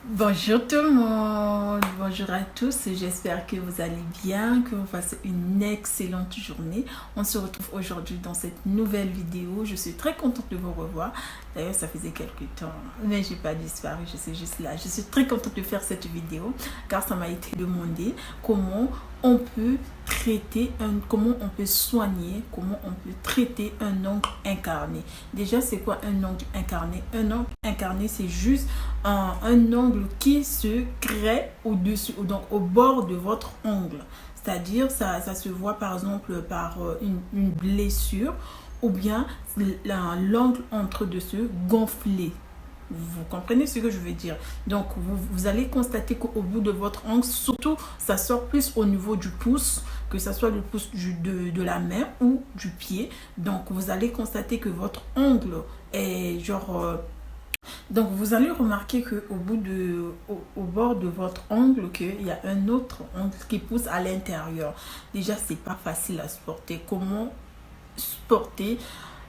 Bonjour tout le monde, bonjour à tous, j'espère que vous allez bien, que vous passez une excellente journée. On se retrouve aujourd'hui dans cette nouvelle vidéo, je suis très contente de vous revoir. D'ailleurs ça faisait quelques temps, mais j'ai pas disparu, je suis juste là. Je suis très contente de faire cette vidéo car ça m'a été demandé comment on peut comment on peut soigner, comment on peut traiter un ongle incarné. Déjà, c'est quoi un ongle incarné? Un ongle incarné, c'est juste un ongle qui se crée au-dessus, donc au bord de votre ongle. C'est-à-dire, ça se voit par exemple par une blessure ou bien l'ongle entre dessus gonflé. Vous comprenez ce que je veux dire? Donc, vous allez constater qu'au bout de votre ongle, surtout, ça sort plus au niveau du pouce, que ce soit le pouce de la main ou du pied. Donc, vous allez constater que votre ongle est genre... donc, vous allez remarquer qu'au au bord de votre ongle, qu'il y a un autre ongle qui pousse à l'intérieur. Déjà, c'est pas facile à supporter. Comment supporter?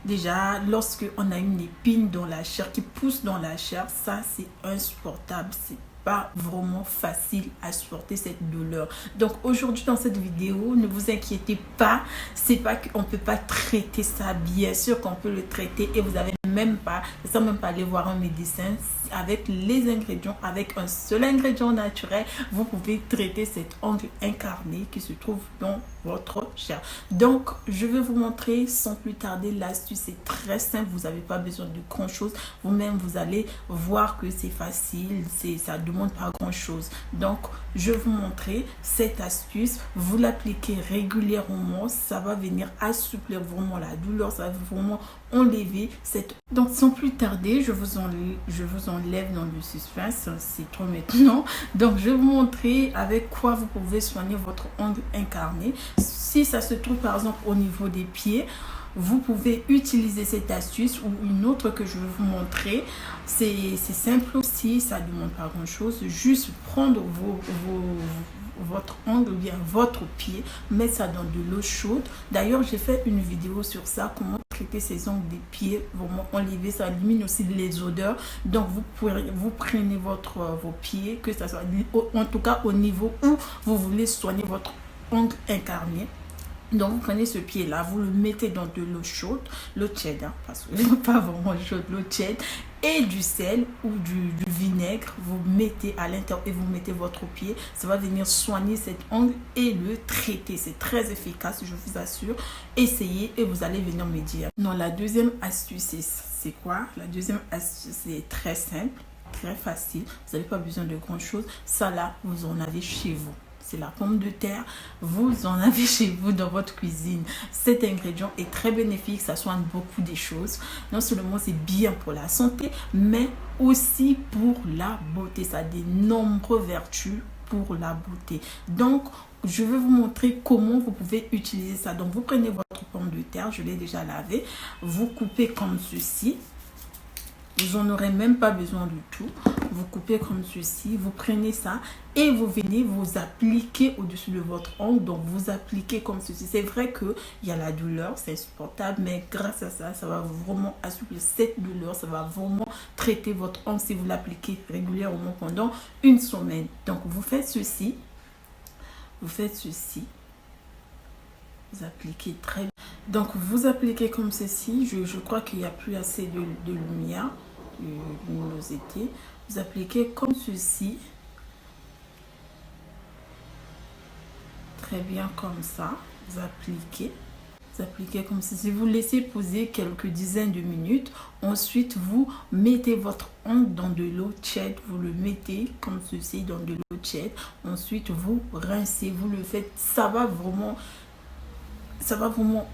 Déjà, lorsque on a une épine dans la chair, qui pousse dans la chair, ça c'est insupportable, c'est pas vraiment facile à supporter cette douleur. Donc aujourd'hui dans cette vidéo, ne vous inquiétez pas, c'est pas qu'on peut pas traiter ça, bien sûr qu'on peut le traiter et vous avez même pas, sans même pas aller voir un médecin, avec les ingrédients, avec un seul ingrédient naturel, vous pouvez traiter cet ongle incarné qui se trouve dans votre chair. Donc, je vais vous montrer sans plus tarder l'astuce. C'est très simple, vous n'avez pas besoin de grand chose. Vous-même, vous allez voir que c'est facile, ça ne demande pas grand chose. Donc, je vais vous montrer cette astuce. Vous l'appliquez régulièrement, ça va venir assouplir vraiment la douleur, ça va vraiment enlever cette... Donc, sans plus tarder, je vous enlève dans le suspense, c'est trop maintenant. Donc, je vais vous montrer avec quoi vous pouvez soigner votre ongle incarné. Si ça se trouve par exemple au niveau des pieds, vous pouvez utiliser cette astuce ou une autre que je vais vous montrer. C'est simple aussi, ça ne demande pas grand chose. Juste prendre votre ongle ou bien votre pied, mettre ça dans de l'eau chaude. D'ailleurs, j'ai fait une vidéo sur ça, comment traiter ces ongles des pieds, vraiment enlever, ça élimine aussi les odeurs. Donc vous prenez vos pieds, que ça soit en tout cas au niveau où vous voulez soigner votre ongle incarné. Donc vous prenez ce pied là, vous le mettez dans de l'eau chaude, l'eau tiède, hein, parce que pas vraiment chaude, l'eau tiède, et du sel ou du vinaigre, vous mettez à l'intérieur et vous mettez votre pied. Ça va venir soigner cet ongle et le traiter. C'est très efficace, je vous assure. Essayez et vous allez venir me dire. Non, la deuxième astuce, c'est quoi? La deuxième astuce, c'est très simple, très facile. Vous n'avez pas besoin de grand chose. Ça là, vous en avez chez vous. C'est la pomme de terre, vous en avez chez vous dans votre cuisine. Cet ingrédient est très bénéfique, ça soigne beaucoup des choses. Non seulement c'est bien pour la santé, mais aussi pour la beauté. Ça a de nombreuses vertus pour la beauté. Donc, je vais vous montrer comment vous pouvez utiliser ça. Donc, vous prenez votre pomme de terre, je l'ai déjà lavée, vous coupez comme ceci. Vous n'en aurez même pas besoin du tout. Vous coupez comme ceci, vous prenez ça et vous venez vous appliquer au-dessus de votre ongle. Donc vous appliquez comme ceci. C'est vrai qu'il y a la douleur, c'est insupportable, mais grâce à ça, ça va vraiment assouplir cette douleur. Ça va vraiment traiter votre ongle si vous l'appliquez régulièrement pendant une semaine. Donc vous faites ceci. Vous faites ceci. Vous appliquez très bien. Donc vous appliquez comme ceci. Je crois qu'il n'y a plus assez de lumière, de luminosité. Vous appliquez comme ceci. Très bien comme ça. Vous appliquez comme ceci. Vous laissez poser quelques dizaines de minutes. Ensuite, vous mettez votre ongle dans de l'eau tiède. Vous le mettez comme ceci dans de l'eau tiède. Ensuite, vous rincez. Vous le faites. Ça va vraiment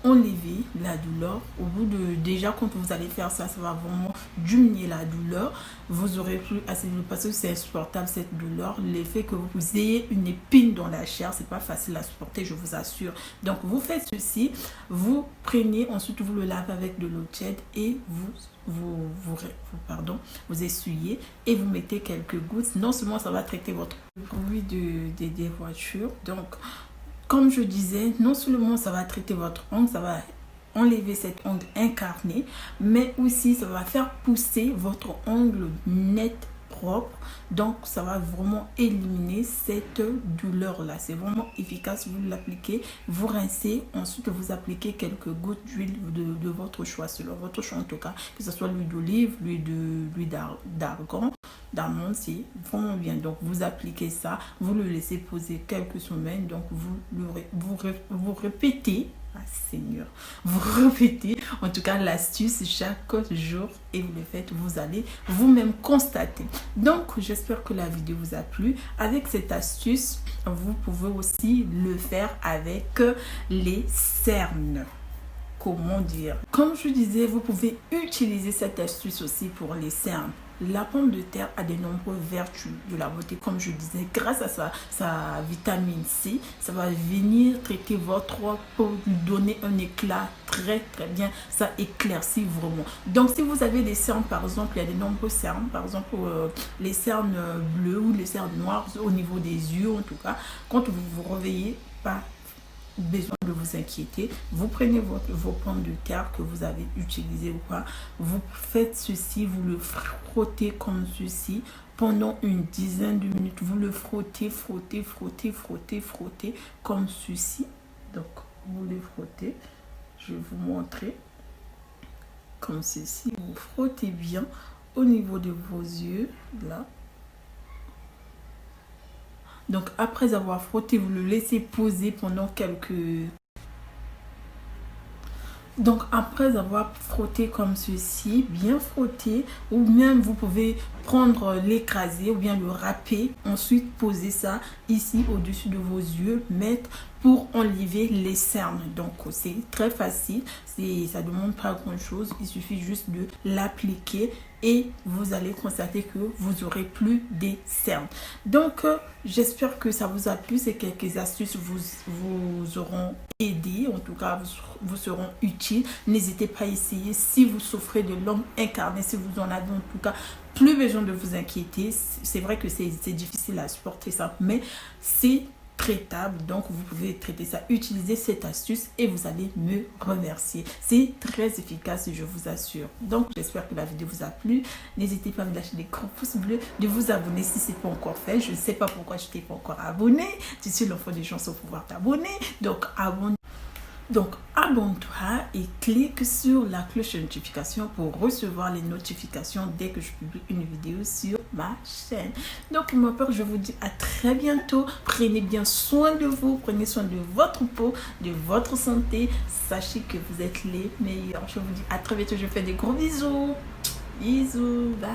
enlever la douleur. Au bout de, déjà quand vous allez faire ça, ça va vraiment diminuer la douleur. Vous aurez plus assez de douleur parce que c'est insupportable cette douleur. L'effet que vous ayez une épine dans la chair, c'est pas facile à supporter, je vous assure. Donc vous faites ceci, vous prenez, ensuite vous le lavez avec de l'eau tiède et vous essuyez et vous mettez quelques gouttes. Non seulement ça va traiter votre bruit des voitures, donc comme je disais, non seulement ça va traiter votre ongle, ça va enlever cet ongle incarné, mais aussi ça va faire pousser votre ongle net, propre. Donc ça va vraiment éliminer cette douleur là. C'est vraiment efficace. Vous l'appliquez, vous rincez, ensuite vous appliquez quelques gouttes d'huile de votre choix, selon votre choix en tout cas, que ce soit l'huile d'olive, l'huile d'argan, d'amande, c'est vraiment bien. Donc vous appliquez ça, vous le laissez poser quelques semaines. Donc vous répétez. Ah, Seigneur, vous répétez en tout cas l'astuce chaque jour et vous le faites, vous allez vous-même constater. Donc j'espère que la vidéo vous a plu. Avec cette astuce, vous pouvez aussi le faire avec les cernes. Comment dire? Comme je disais, vous pouvez utiliser cette astuce aussi pour les cernes. La pomme de terre a de nombreuses vertus de la beauté, comme je disais, grâce à sa vitamine C, ça va venir traiter votre peau, lui donner un éclat très bien, ça éclaircit vraiment. Donc si vous avez des cernes, par exemple, il y a de nombreux cernes, par exemple les cernes bleues ou les cernes noires au niveau des yeux en tout cas, quand vous vous réveillez, pas besoin de vous inquiéter. Vous prenez vos pommes de terre que vous avez utilisées ou pas, vous faites ceci, vous le frottez comme ceci pendant une dizaine de minutes. Vous le frottez comme ceci. Donc vous le frottez, je vais vous montrer comme ceci. Vous frottez bien au niveau de vos yeux là. Donc après avoir frotté, vous le laissez poser pendant Donc après avoir frotté comme ceci, bien frotté, ou même vous pouvez prendre l'écraser ou bien le râper, ensuite poser ça ici au-dessus de vos yeux, mettre pour enlever les cernes. Donc c'est très facile, ça ne demande pas grand chose, il suffit juste de l'appliquer et vous allez constater que vous aurez plus des cernes. Donc j'espère que ça vous a plu. Ces quelques astuces vous auront aidé, en tout cas vous seront utiles. N'hésitez pas à essayer. Si vous souffrez de l'homme incarné, si vous en avez en tout cas, plus besoin de vous inquiéter. C'est vrai que c'est difficile à supporter ça, mais c'est traitable, donc vous pouvez traiter ça, utiliser cette astuce et vous allez me remercier. C'est très efficace, je vous assure. Donc j'espère que la vidéo vous a plu. N'hésitez pas à me lâcher des gros pouces bleus, de vous abonner si ce n'est pas encore fait. Je ne sais pas pourquoi je t'ai pas encore abonné. Tu suis l'enfant des gens sans pouvoir t'abonner, donc abonne. Donc, abonne-toi et clique sur la cloche de notification pour recevoir les notifications dès que je publie une vidéo sur ma chaîne. Donc, pour ma part, je vous dis à très bientôt. Prenez bien soin de vous, prenez soin de votre peau, de votre santé. Sachez que vous êtes les meilleurs. Je vous dis à très bientôt. Je vous fais des gros bisous. Bisous, bye.